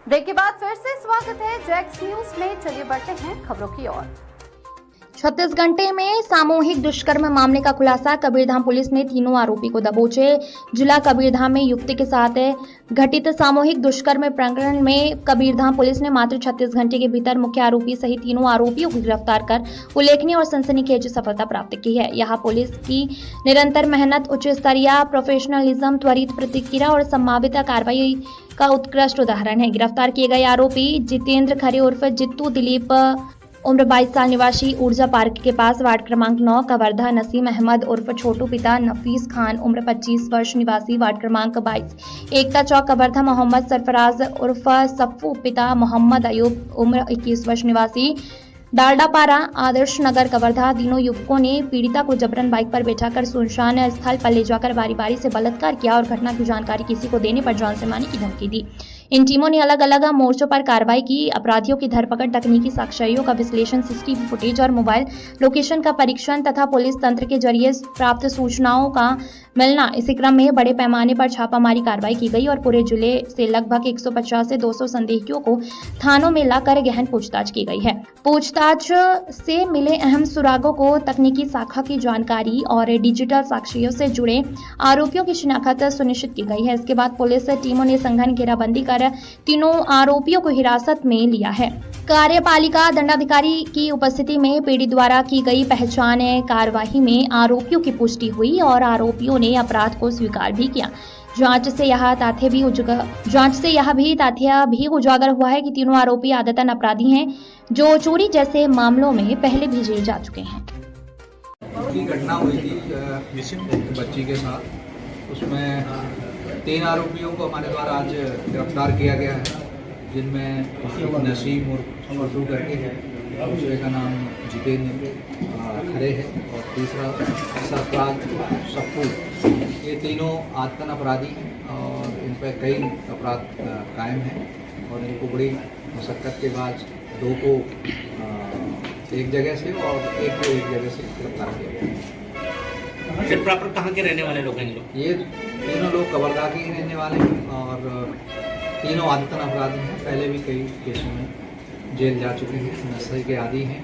Break के बाद फिर से स्वागत है जैक्स न्यूज में। चलिए बढ़ते हैं खबरों की ओर। 36 घंटे में सामूहिक दुष्कर्म मामले का खुलासा। कबीरधाम पुलिस ने तीनों आरोपी को दबोचे। जिला कबीरधाम में युवती के साथ घटित सामूहिक दुष्कर्म प्रकरण में कबीरधाम पुलिस ने मात्र 36 घंटे के भीतर मुख्य आरोपी सहित तीनों आरोपियों को गिरफ्तार कर उल्लेखनीय और सनसनीखेज सफलता प्राप्त की है। यहाँ पुलिस की निरंतर मेहनत, उच्च स्तरीय प्रोफेशनलिज्म, त्वरित प्रतिक्रिया और संभावित कार्रवाई का उत्कृष्ट उदाहरण है। गिरफ्तार किए गए आरोपी जितेंद्र खरे उर्फ जित्तू दिलीप, उम्र 22 साल, निवासी ऊर्जा पार्क के पास, वार्ड क्रमांक 9, कवर्धा। नसीम अहमद उर्फ छोटू, पिता नफीस खान, उम्र 25 वर्ष, निवासी वार्ड क्रमांक 22, एकता चौक, कवर्धा। मोहम्मद सरफराज उर्फ सफ्फू, पिता मोहम्मद अयूब, उम्र 21 वर्ष, निवासी डालडापारा, आदर्श नगर, कवर्धा। तीनों युवकों ने पीड़िता को जबरन बाइक पर बैठाकर सुनसान स्थल पर ले जाकर बारी बारी से बलात्कार किया और घटना की जानकारी किसी को देने पर जान से मारने की धमकी दी। इन टीमों ने अलग अलग मोर्चों पर कार्रवाई की। अपराधियों की धरपकड़, तकनीकी साक्ष्यों का विश्लेषण, सीसीटीवी फुटेज और मोबाइल लोकेशन का परीक्षण तथा पुलिस तंत्र के जरिए प्राप्त सूचनाओं का मिलना। इसी क्रम में बड़े पैमाने पर छापामारी कार्रवाई की गई और पूरे जिले से लगभग 150 से 200 संदिग्धों को थानों में लाकर गहन पूछताछ की गई है। पूछताछ से मिले अहम सुरागों को, तकनीकी शाखा की जानकारी और डिजिटल साक्ष्यों से जुड़े आरोपियों की शिनाख्त सुनिश्चित की गई है। इसके बाद पुलिस टीमों ने सघन घेराबंदी कर तीनों आरोपियों को हिरासत में लिया है। कार्यपालिका दंडाधिकारी की उपस्थिति में पीड़ित द्वारा की गई पहचान कार्यवाही में आरोपियों की पुष्टि हुई और आरोपियों ने अपराध को स्वीकार भी किया। जांच से यह तथ्य भी उजागर हुआ है कि तीनों आरोपी आदतन अपराधी हैं जो चोरी जैसे मामलों में पहले भी जेल जा चुके हैं। की घटना हुई थी एक बच्ची के साथ। उसमें 3 आरोपियों को हमारे द्वारा आज गिरफ्तार किया गया है, जिनमें नसीम और छोटू करके है, दूसरे का नाम जितेंद्र खरे है और तीसरा सरफराज सप्पू। ये तीनों आतंक अपराधी हैं और इन पर कई अपराध कायम हैं और इनको बड़ी मशक्क़त के बाद 2 को एक जगह से और एक को एक जगह से गिरफ्तार किया गया। फिर प्रॉपर कहाँ के रहने वाले लोग हैं लोग? ये तीनों लोग कवर्धा के ही रहने वाले हैं और तीनों आदतन अपराधी हैं। पहले भी कई केसों में जेल जा चुके हैं, नशे के आदी हैं,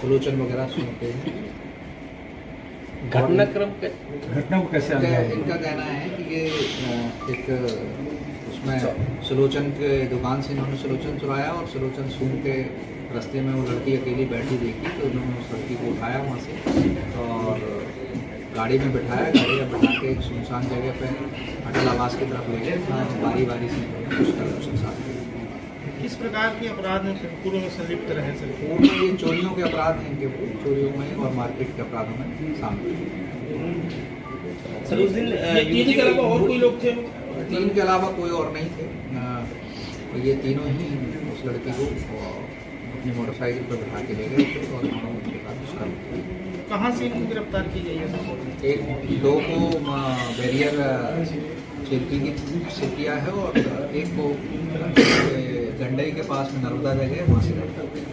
सुलोचन वगैरह सुनते हैं। घटना को कैसे इनका कहना है कि ये एक उसमें सुलोचन के दुकान से इन्होंने सुलोचन चुराया और सुलोचन सूंघ के रास्ते में वो लड़की अकेली बैठी देखी तो उन्होंने उस लड़की को उठाया वहाँ से और गाड़ी में बिठाया। गाड़ी में बिठा के एक सुनसान जगह पे अटल आवास की तरफ ले गए। बारी बारी से कुछ कर उसके साथ। किस प्रकार के अपराध में पूर्व में संलिप्त रहे सर? पूर्व में ये चोरियों के अपराध हैं, इनके चोरियों में और मारपीट के अपराधों में शामिल हैं। सर उस दिन तीन के अलावा और कोई लोग थे? 3 के अलावा कोई और नहीं थे। ये तीनों ही उस लड़की को अपनी मोटरसाइकिल पर बिठा के ले गए थे और उनके साथ उसका कहाँ से इनको गिरफ्तार की गई है? एक 2 को बैरियर चिल्की से किया है और एक को गंडई के पास में नर्मदा जगह वहाँ से गिरफ्तार किया।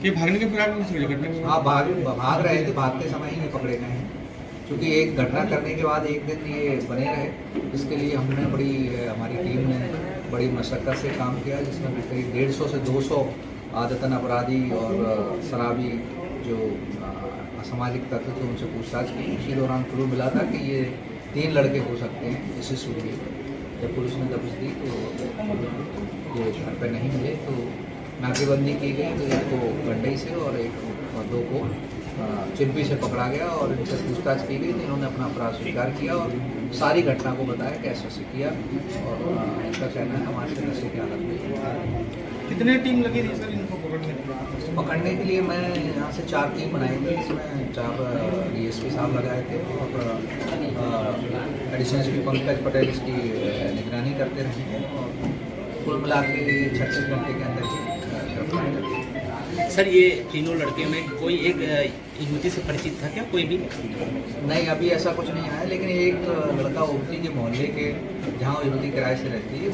ये भागने के फिराक में से घटना? हाँ, भाग रहे थे। भागते समय ही ये पकड़े गए हैं क्योंकि एक घटना करने के बाद एक दिन ये बने रहे। इसके लिए हमने हमारी टीम ने बड़ी मशक्क़त से काम किया, जिसमें करीब 150 से 200 आदतन अपराधी और शराबी जो असामाजिक तत्व थे उनसे पूछताछ की। उसी दौरान क्लू मिला था कि ये 3 लड़के हो सकते हैं इसी सूर्य। जब पुलिस ने दबिश दी तो ये घर पर नहीं मिले तो नाकेबंदी की गई तो एक को गंडई से और 2 को चिल्पी से पकड़ा गया और इनसे पूछताछ की गई तो इन्होंने अपना अपराध स्वीकार किया और सारी घटना को बताया कैसे से किया और इनका कहना है हमारे से नशे की हालत में। कितने टीम लगी थी सर इनको पकड़ने के लिए? मैं यहाँ से 4 टीम बनाई थी, इसमें 4 DSP साहब लगाए थे और एडिशनल एसपी पंकज पटेल इसकी निगरानी करते रहे हैं और कुल मिला के 36 घंटे के अंदर गिरफ्तार कर दिया। सर ये तीनों लड़के में कोई एक युवती से परिचित था क्या? कोई भी नहीं, अभी ऐसा कुछ नहीं आया, लेकिन एक लड़का उगती के मोहल्ले के जहाँ युवती किराए से रहती है